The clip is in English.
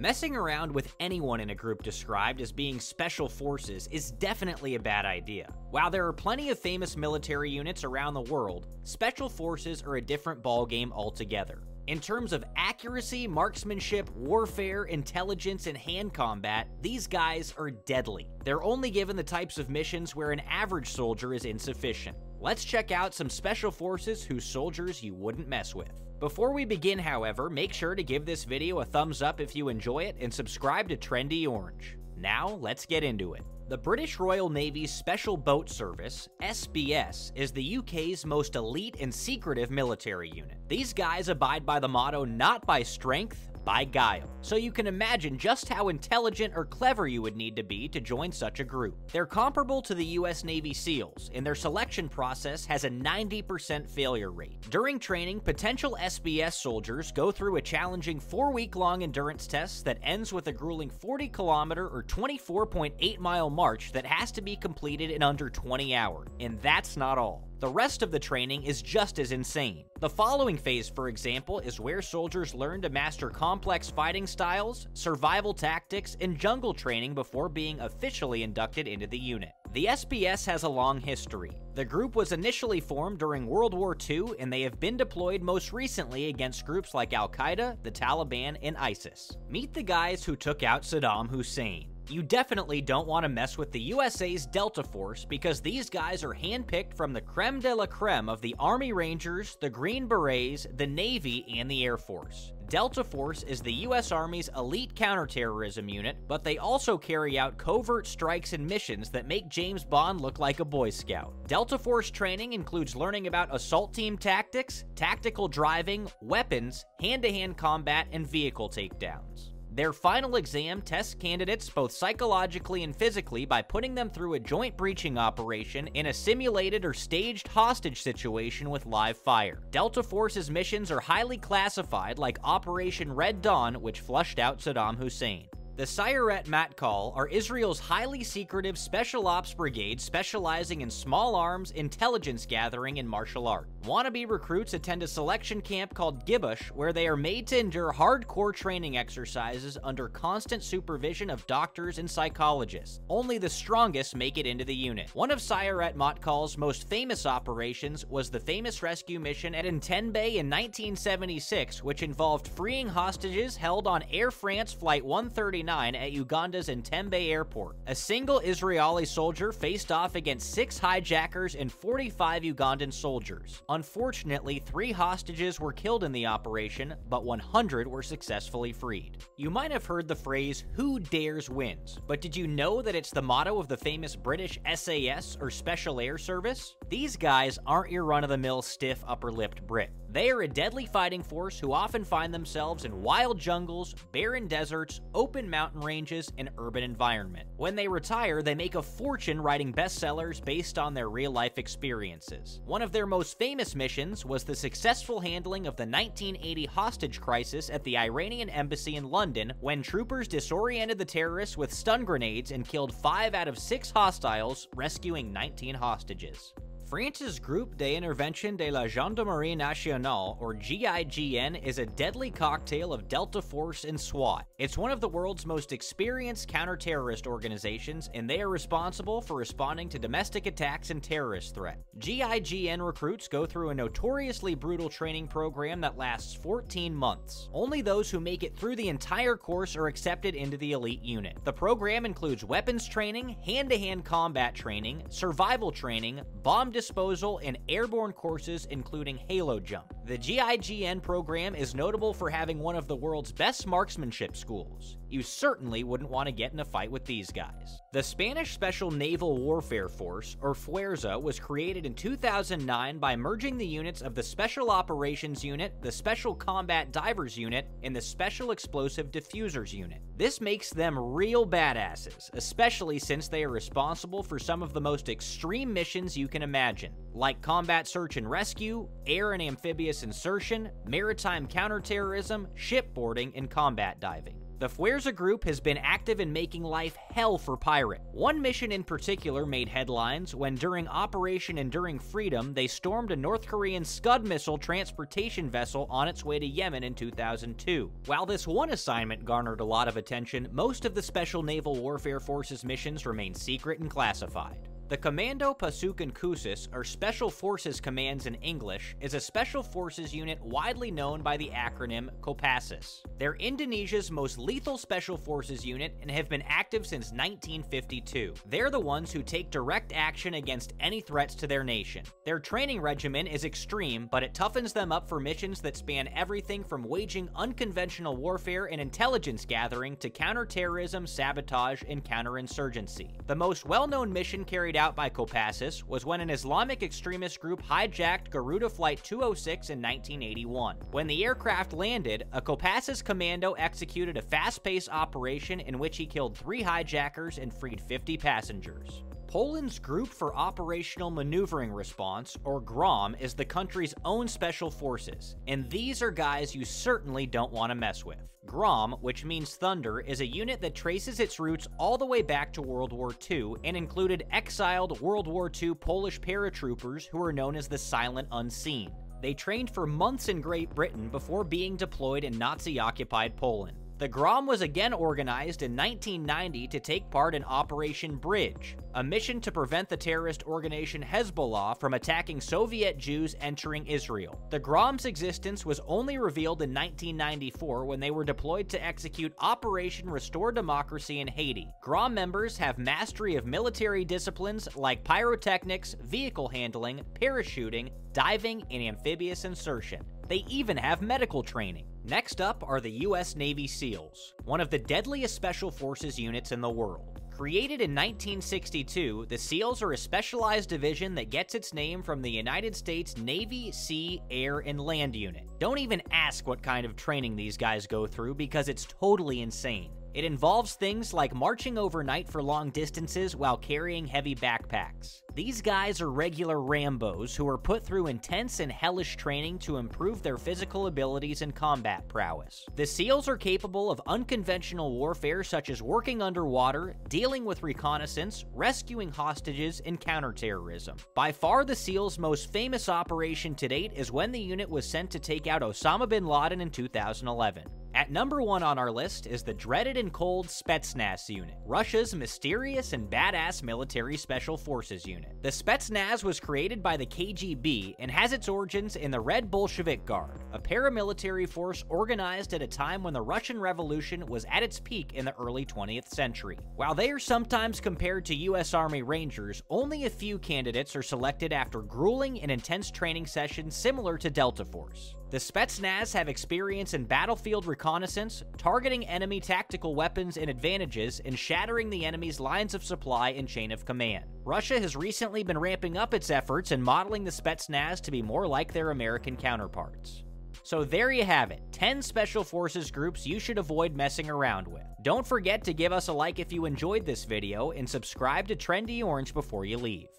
Messing around with anyone in a group described as being special forces is definitely a bad idea. While there are plenty of famous military units around the world, special forces are a different ballgame altogether. In terms of accuracy, marksmanship, warfare, intelligence, and hand combat, these guys are deadly. They're only given the types of missions where an average soldier is insufficient. Let's check out some special forces whose soldiers you wouldn't mess with. Before we begin, however, make sure to give this video a thumbs up if you enjoy it and subscribe to Trendy Orange. Now, let's get into it. The British Royal Navy's Special Boat Service, SBS, is the UK's most elite and secretive military unit. These guys abide by the motto, not by strength, by guile. So you can imagine just how intelligent or clever you would need to be to join such a group. They're comparable to the US Navy SEALs, and their selection process has a 90% failure rate. During training, potential SBS soldiers go through a challenging 4-week-long endurance test that ends with a grueling 40-kilometer or 24.8-mile march that has to be completed in under 20 hours. And that's not all. The rest of the training is just as insane. The following phase, for example, is where soldiers learn to master complex fighting styles, survival tactics, and jungle training before being officially inducted into the unit. The SBS has a long history. The group was initially formed during World War II, and they have been deployed most recently against groups like Al-Qaeda, the Taliban, and ISIS. Meet the guys who took out Saddam Hussein. You definitely don't want to mess with the USA's Delta Force because these guys are handpicked from the creme de la creme of the Army Rangers, the Green Berets, the Navy, and the Air Force. Delta Force is the US Army's elite counterterrorism unit, but they also carry out covert strikes and missions that make James Bond look like a Boy Scout. Delta Force training includes learning about assault team tactics, tactical driving, weapons, hand-to-hand combat, and vehicle takedowns. Their final exam tests candidates both psychologically and physically by putting them through a joint breaching operation in a simulated or staged hostage situation with live fire. Delta Force's missions are highly classified, like Operation Red Dawn, which flushed out Saddam Hussein. The Sayeret Matkal are Israel's highly secretive special ops brigade specializing in small arms, intelligence gathering, and martial art. Wannabe recruits attend a selection camp called Gibush, where they are made to endure hardcore training exercises under constant supervision of doctors and psychologists. Only the strongest make it into the unit. One of Sayeret Matkal's most famous operations was the famous rescue mission at Entebbe in 1976, which involved freeing hostages held on Air France Flight 139 at Uganda's Entebbe airport. A single Israeli soldier faced off against 6 hijackers and 45 Ugandan soldiers. Unfortunately, 3 hostages were killed in the operation, but 100 were successfully freed. You might have heard the phrase, "Who dares wins," but did you know that it's the motto of the famous British SAS, or Special Air Service? These guys aren't your run-of-the-mill stiff upper-lipped Brit. They are a deadly fighting force who often find themselves in wild jungles, barren deserts, open mountain ranges, and urban environment. When they retire, they make a fortune writing bestsellers based on their real-life experiences. One of their most famous missions was the successful handling of the 1980 hostage crisis at the Iranian embassy in London, when troopers disoriented the terrorists with stun grenades and killed 5 out of 6 hostiles, rescuing 19 hostages. France's Groupe d'Intervention de la Gendarmerie Nationale, or GIGN, is a deadly cocktail of Delta Force and SWAT. It's one of the world's most experienced counter-terrorist organizations, and they are responsible for responding to domestic attacks and terrorist threats. GIGN recruits go through a notoriously brutal training program that lasts 14 months. Only those who make it through the entire course are accepted into the elite unit. The program includes weapons training, hand-to-hand combat training, survival training, bomb disposal, and airborne courses including halo jump. The GIGN program is notable for having one of the world's best marksmanship schools. You certainly wouldn't want to get in a fight with these guys. The Spanish Special Naval Warfare Force, or Fuerza, was created in 2009 by merging the units of the Special Operations Unit, the Special Combat Divers Unit, and the Special Explosive Diffusers Unit. This makes them real badasses, especially since they are responsible for some of the most extreme missions you can imagine, like combat search and rescue, air and amphibious insertion, maritime counterterrorism, shipboarding, and combat diving. The Fwerza group has been active in making life hell for pirate. One mission in particular made headlines when during Operation Enduring Freedom, they stormed a North Korean Scud missile transportation vessel on its way to Yemen in 2002. While this one assignment garnered a lot of attention, most of the Special Naval Warfare Forces missions remain secret and classified. The Commando Pasukan Khusus, or Special Forces Commands in English, is a special forces unit widely known by the acronym Kopassus. They're Indonesia's most lethal special forces unit and have been active since 1952. They're the ones who take direct action against any threats to their nation. Their training regimen is extreme, but it toughens them up for missions that span everything from waging unconventional warfare and intelligence gathering to counterterrorism, sabotage, and counterinsurgency. The most well-known mission carried out by Kopassus was when an Islamic extremist group hijacked Garuda Flight 206 in 1981. When the aircraft landed, a Kopassus commando executed a fast-paced operation in which he killed 3 hijackers and freed 50 passengers. Poland's Group for Operational Maneuvering Response, or GROM, is the country's own special forces, and these are guys you certainly don't want to mess with. GROM, which means thunder, is a unit that traces its roots all the way back to World War II and included exiled World War II Polish paratroopers who are known as the Silent Unseen. They trained for months in Great Britain before being deployed in Nazi-occupied Poland. The GROM was again organized in 1990 to take part in Operation Bridge, a mission to prevent the terrorist organization Hezbollah from attacking Soviet Jews entering Israel. The GROM's existence was only revealed in 1994 when they were deployed to execute Operation Restore Democracy in Haiti. GROM members have mastery of military disciplines like pyrotechnics, vehicle handling, parachuting, diving, and amphibious insertion. They even have medical training. Next up are the US Navy SEALs, one of the deadliest special forces units in the world. Created in 1962, the SEALs are a specialized division that gets its name from the United States Navy, Sea, Air, and Land Unit. Don't even ask what kind of training these guys go through because it's totally insane. It involves things like marching overnight for long distances while carrying heavy backpacks. These guys are regular Rambos who are put through intense and hellish training to improve their physical abilities and combat prowess. The SEALs are capable of unconventional warfare such as working underwater, dealing with reconnaissance, rescuing hostages, and counterterrorism. By far the SEALs' most famous operation to date is when the unit was sent to take out Osama bin Laden in 2011. At number 1 on our list is the dreaded and cold Spetsnaz unit, Russia's mysterious and badass military special forces unit. The Spetsnaz was created by the KGB and has its origins in the Red Bolshevik Guard, a paramilitary force organized at a time when the Russian Revolution was at its peak in the early 20th century. While they are sometimes compared to US Army Rangers, only a few candidates are selected after grueling and intense training sessions similar to Delta Force. The Spetsnaz have experience in battlefield reconnaissance, targeting enemy tactical weapons and advantages, and shattering the enemy's lines of supply and chain of command. Russia has recently been ramping up its efforts and modeling the Spetsnaz to be more like their American counterparts. So there you have it, 10 special forces groups you should avoid messing around with. Don't forget to give us a like if you enjoyed this video, and subscribe to Trendy Orange before you leave.